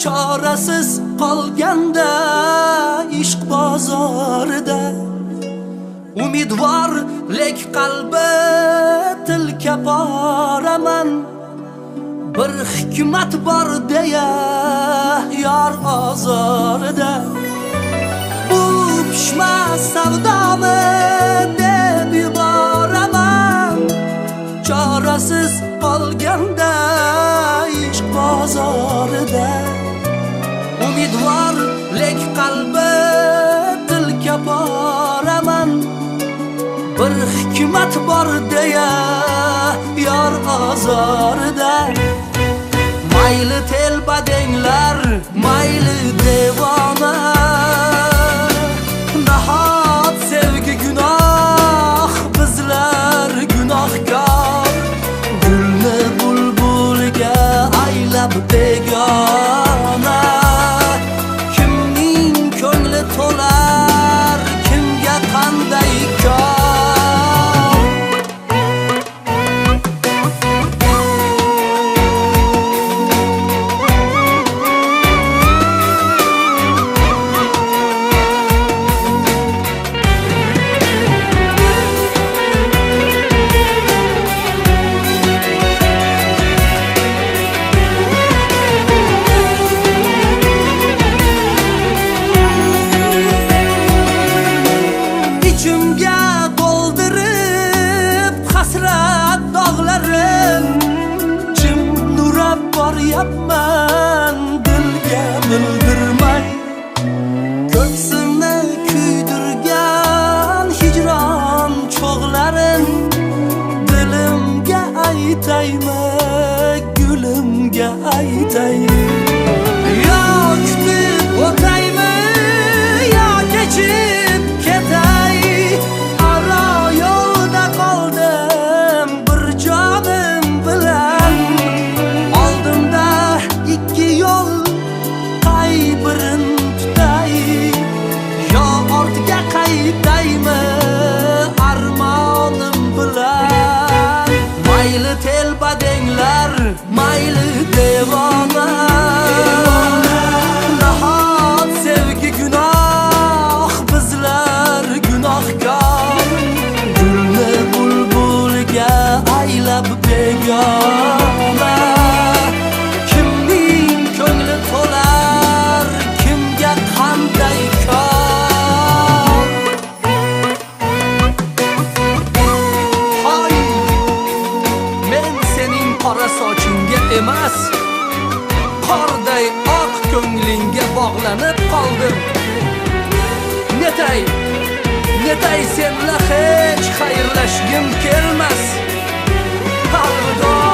chorasiz qolganda ishq bozorida umidvor lek qalbi tilka boraman. Bir hikmat bor deya yor ozorida bu pishmas savdomi deb yuboraman. Chorasiz qolganda ishq bozorida umidvor lek qalbi tilka boraman. Bir hikmat bor deya yor ozorida mayli telba denglar, mayli devona. Nahot sevgi gunoh, bizlar gunohkor. Gulni bulbulga aylab begona. Kimning ko'ngli to'lar, kimga qanday kor. Yapman dilga bildirmay, ko'ksimni kuydirgan hijron cho'g'larin dilimga aytaymi, gulimga aytay. Yo kutib o'taymi, yo kechib ketay. Aro yo'lda qoldim bir jonim bilan. İki yol qaybirin tutay, yo ortga qaytaymi armonim bilan. Mayli telba denglar, mayli devona. Nahot sevgi gunoh, bizlar gunohkor. Gulni bulbulga aylab begona. Qora sochingga emas, qorday oq ko'nglingga bog'lanib qoldim. Netay senla hech xayrlashgim kelmas. Alvido.